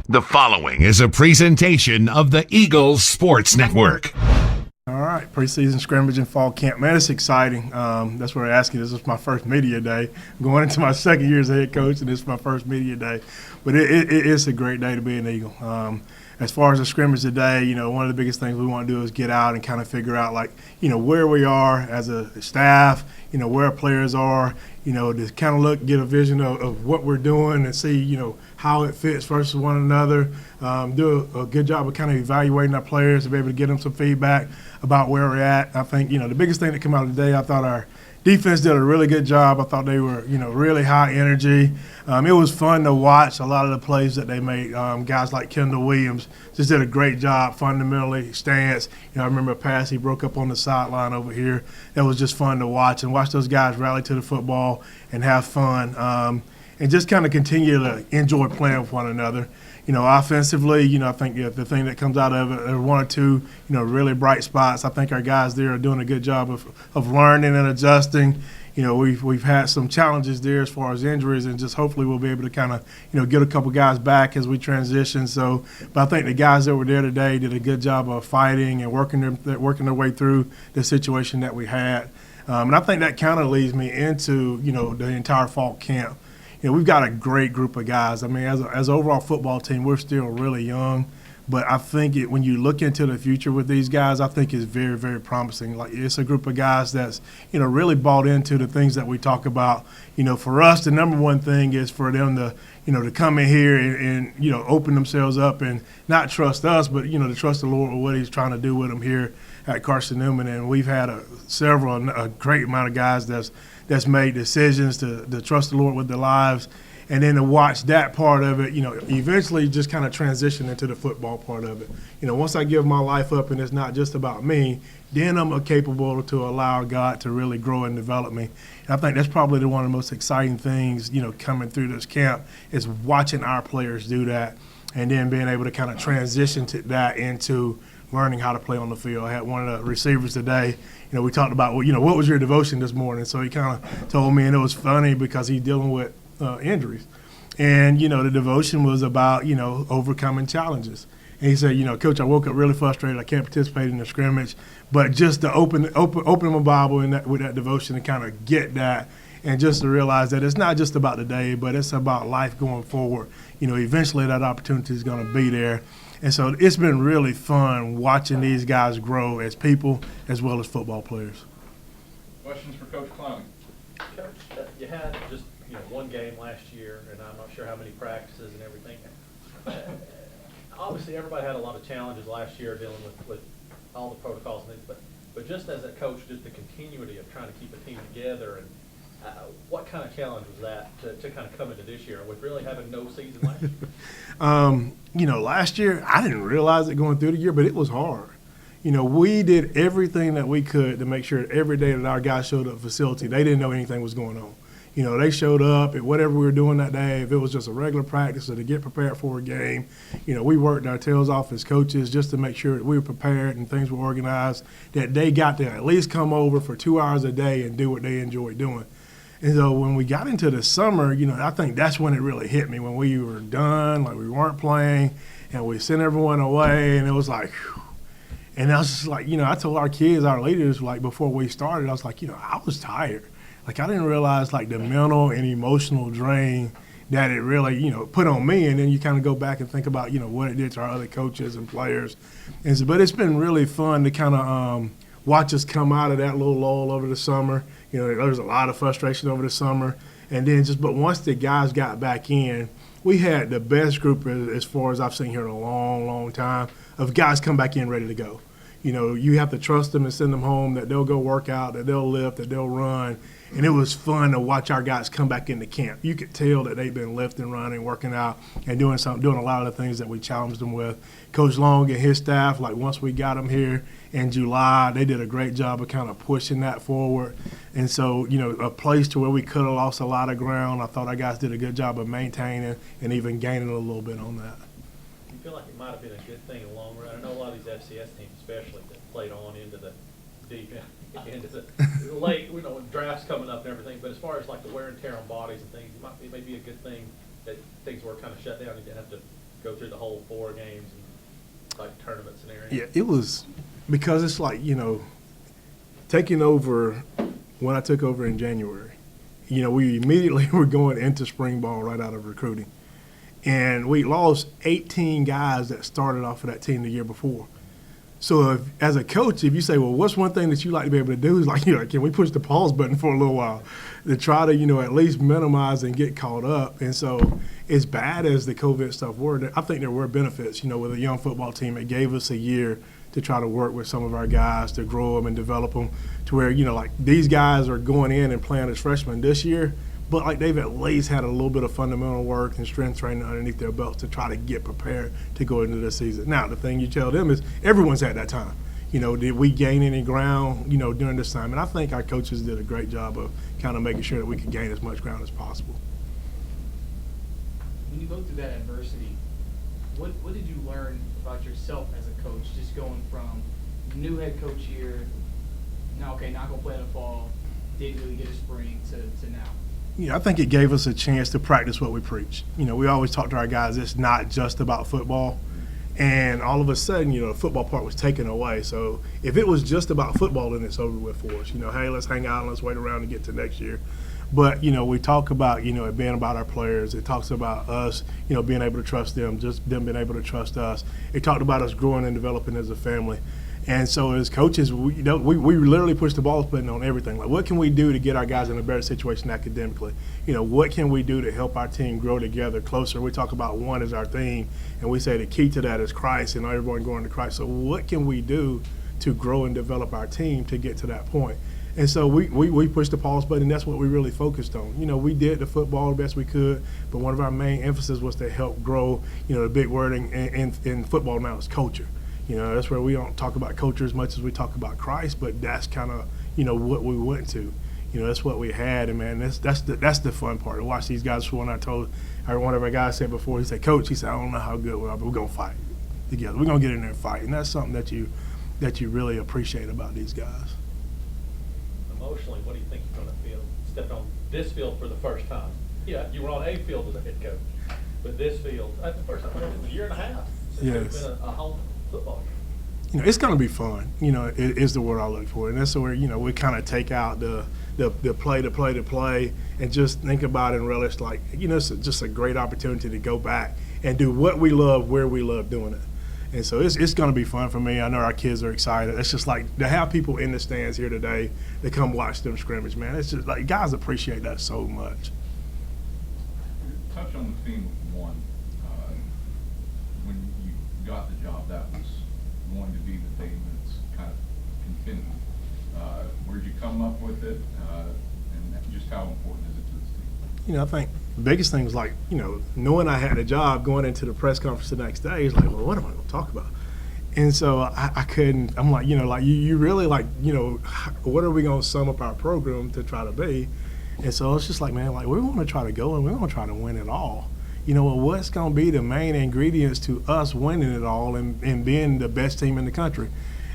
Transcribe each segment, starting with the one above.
The following is a presentation of the Eagles Sports Network. All right, preseason scrimmage and fall camp. Man, it's exciting. That's what I asked you. This is my first media day. I'm going into my second year as a head coach, and this is my first media day. But it's a great day to be an Eagle. As far as the scrimmage today, one of the biggest things we want to do is get out and kind of figure out, where we are as a staff, where our players are, to kind of get a vision of what we're doing and see, how it fits versus one another. Do a good job of kind of evaluating our players to be able to get them some feedback about where we're at. I think, the biggest thing that came out of today, I thought our defense did a really good job. I thought they were, really high energy. It was fun to watch a lot of the plays that they made. Guys like Kendall Williams just did a great job fundamentally, stance. I remember a pass he broke up on the sideline over here. That was just fun to watch and watch those guys rally to the football and have fun and just kind of continue to enjoy playing with one another. Offensively, I think the thing that comes out of it, there are one or two, really bright spots. I think our guys there are doing a good job of learning and adjusting. We've had some challenges there as far as injuries, and just hopefully we'll be able to kind of, get a couple guys back as we transition. But I think the guys that were there today did a good job of fighting and working their way through the situation that we had. And I think that kind of leads me into, the entire fall camp. We've got a great group of guys. I mean, as an overall football team, we're still really young. But I think when you look into the future with these guys, I think it's very, very promising. It's a group of guys that's, really bought into the things that we talk about. For us, the number one thing is for them to, to come in here and open themselves up and not trust us, but, to trust the Lord with what he's trying to do with them here at Carson-Newman. And we've had a great amount of guys that's made decisions to trust the Lord with their lives. And then to watch that part of it, eventually just kind of transition into the football part of it. Once I give my life up and it's not just about me, then I'm capable to allow God to really grow and develop me. And I think that's probably one of the most exciting things, coming through this camp is watching our players do that and then being able to kind of transition to that into learning how to play on the field. I had one of the receivers today, we talked about, what was your devotion this morning? So he kind of told me, and it was funny because he's dealing with injuries. And, the devotion was about, overcoming challenges. And he said, Coach, I woke up really frustrated. I can't participate in the scrimmage. But just to open my Bible with that devotion and kind of get that and just to realize that it's not just about the day, but it's about life going forward. Eventually that opportunity is going to be there. And so it's been really fun watching these guys grow as people as well as football players. Questions for Coach Clowney? Coach, you had just one game last year, and I'm not sure how many practices and everything. Obviously, everybody had a lot of challenges last year dealing with all the protocols and things, but just as a coach, just the continuity of trying to keep a team together, and what kind of challenge was that to kind of come into this year with really having no season last year? Last year, I didn't realize it going through the year, but it was hard. We did everything that we could to make sure every day that our guys showed up at the facility, they didn't know anything was going on. They showed up at whatever we were doing that day. If it was just a regular practice or to get prepared for a game, we worked our tails off as coaches just to make sure that we were prepared and things were organized, that they got to at least come over for 2 hours a day and do what they enjoyed doing. And so when we got into the summer, I think that's when it really hit me, when we were done, we weren't playing, and we sent everyone away, and it was like, whew. And I was just like, I told our kids, our leaders, before we started, I was like, I was tired. I didn't realize, the mental and emotional drain that it really, put on me. And then you kind of go back and think about, what it did to our other coaches and players. But it's been really fun to kind of watch us come out of that little lull over the summer. There was a lot of frustration over the summer. And then but once the guys got back in, we had the best group as far as I've seen here in a long, long time of guys come back in ready to go. You have to trust them and send them home, that they'll go work out, that they'll lift, that they'll run. And it was fun to watch our guys come back into camp. You could tell that they've been lifting, running, working out, and doing a lot of the things that we challenged them with. Coach Long and his staff, once we got them here in July, they did a great job of kind of pushing that forward. And so, a place to where we could have lost a lot of ground, I thought our guys did a good job of maintaining and even gaining a little bit on that. Do you feel like it might have been a good thing in the long run? I know a lot of these FCS teams especially that played on into the deep end. Into the late, with drafts coming up and everything, but as far as the wear and tear on bodies and things, it may be a good thing that things were kind of shut down and you didn't have to go through the whole 4 games and like tournament scenario? Yeah, it was because it's like, taking over when I took over in January, we immediately were going into spring ball right out of recruiting. And we lost 18 guys that started off of that team the year before. So as a coach, if you say, well, what's one thing that you like to be able to do is like, can we push the pause button for a little while to try to, at least minimize and get caught up. And so as bad as the COVID stuff were, I think there were benefits, with a young football team. It gave us a year to try to work with some of our guys to grow them and develop them to where, like these guys are going in and playing as freshmen this year, but like they've at least had a little bit of fundamental work and strength training underneath their belts to try to get prepared to go into the season. Now, the thing you tell them is everyone's had that time. Did we gain any ground, during this time? And I think our coaches did a great job of kind of making sure that we could gain as much ground as possible. When you go through that adversity, what did you learn about yourself as a coach, just going from new head coach year, not going to play in the fall, didn't really get a spring, to now? I think it gave us a chance to practice what we preach. We always talk to our guys, it's not just about football. And all of a sudden, the football part was taken away. So if it was just about football, then it's over with for us. Hey, let's hang out and let's wait around and get to next year. But, we talk about, it being about our players. It talks about us, being able to trust them, just them being able to trust us. It talked about us growing and developing as a family. And so as coaches, we literally push the ball button on everything. Like, what can we do to get our guys in a better situation academically? What can we do to help our team grow together closer? We talk about one as our theme, and we say the key to that is Christ and everyone going to Christ. So what can we do to grow and develop our team to get to that point? And so we pushed the pause button, and that's what we really focused on. We did the football the best we could, but one of our main emphasis was to help grow, the big word in football now is culture. That's where we don't talk about culture as much as we talk about Christ, but that's kind of, what we went to. That's what we had, and man, that's the fun part. To watch these guys. When I told one of our guys said before, he said, "Coach," he said, "I don't know how good we are, but we're gonna fight together. We're gonna get in there and fight," and that's something that you really appreciate about these guys. Emotionally, what do you think you're going to feel stepping on this field for the first time? Yeah, you were on a field as a head coach, but this field, that's the first time in a year and a half since it's been a home football game. It's going to be fun. It is the word I look for, and that's where we kind of take out the play, and just think about it and relish like it's just a great opportunity to go back and do what we love where we love doing it. And so it's going to be fun for me. I know our kids are excited. It's just like to have people in the stands here today to come watch them scrimmage, man. It's just like guys appreciate that so much. Touch on the theme of one. When you got the job, that was going to be the thing that's kind of continued. Where'd you come up with it, and just how important is it to this team? I think the biggest thing was like, knowing I had a job going into the press conference the next day, it's like, well, what am I going to talk about? And so I couldn't, I'm like, you really like, what are we going to sum up our program to try to be? And so it's just like, man, like we want to try to go and we want to try to win it all. What's going to be the main ingredients to us winning it all and being the best team in the country?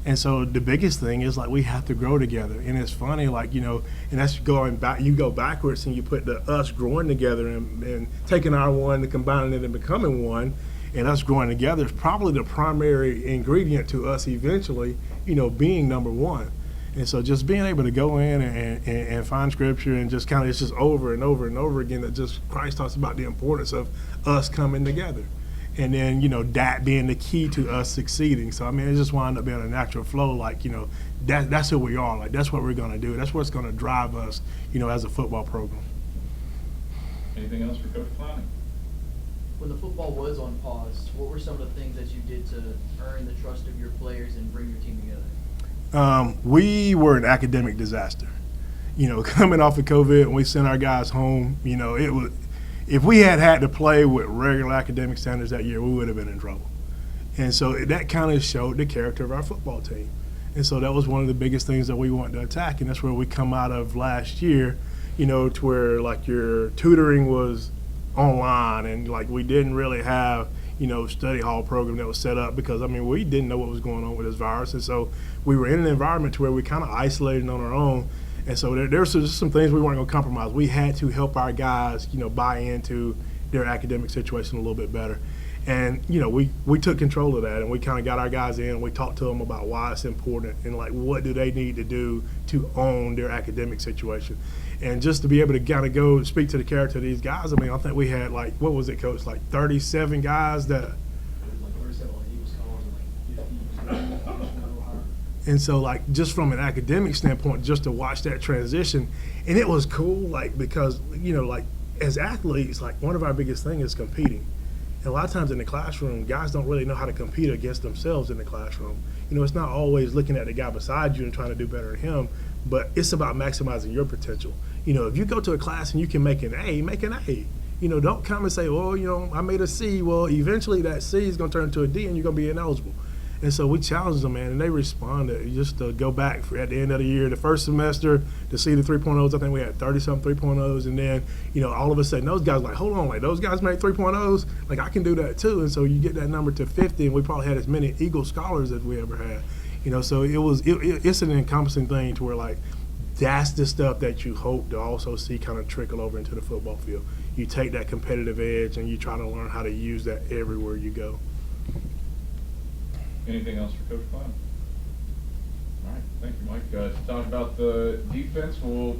And so the biggest thing is like we have to grow together. And it's funny, like, and that's going back, you go backwards and you put the us growing together and taking our one and combining it and becoming one, and us growing together is probably the primary ingredient to us eventually, being number one. And so just being able to go in and find scripture and just kind of, it's just over and over and over again that just Christ talks about the importance of us coming together. And then, that being the key to us succeeding. So, I mean, it just wound up being a natural flow. Like, that's who we are. Like, that's what we're going to do. That's what's going to drive us, as a football program. Anything else for Coach Clowney? When the football was on pause, what were some of the things that you did to earn the trust of your players and bring your team together? We were an academic disaster. Coming off of COVID, and we sent our guys home, it was – if we had to play with regular academic standards that year, we would have been in trouble. And so that kind of showed the character of our football team. And so that was one of the biggest things that we wanted to attack, and that's where we come out of last year, to where like your tutoring was online and like we didn't really have, study hall program that was set up because, we didn't know what was going on with this virus. And so we were in an environment to where we kind of isolated on our own. And so there's just some things we weren't going to compromise. We had to help our guys, buy into their academic situation a little bit better. And, we took control of that, and we kind of got our guys in, and we talked to them about why it's important and, like, what do they need to do to own their academic situation. And just to be able to kind of go speak to the character of these guys, I mean, I think we had, like, what was it, Coach, like 37 guys that – It was like 37 on the Eagles scholars and like 50 and so, like, just from an academic standpoint, just to watch that transition, and it was cool, like, because, like, as athletes, like, one of our biggest things is competing. And a lot of times in the classroom, guys don't really know how to compete against themselves in the classroom. It's not always looking at the guy beside you and trying to do better than him, but it's about maximizing your potential. If you go to a class and you can make an A, make an A. Don't come and say, well, I made a C. Well, eventually that C is going to turn into a D and you're going to be ineligible. And so we challenged them, man, and they responded. Just to go back at the end of the year, the first semester, to see the 3.0s, I think we had 30-something 3.0s, and then, all of a sudden, those guys like, hold on, like, those guys made 3.0s? Like, I can do that too. And so you get that number to 50, and we probably had as many Eagle scholars as we ever had. So it's an encompassing thing to where, like, that's the stuff that you hope to also see kind of trickle over into the football field. You take that competitive edge, and you try to learn how to use that everywhere you go. Anything else for Coach Clowney? All right, thank you, Mike. To talk about the defense, we'll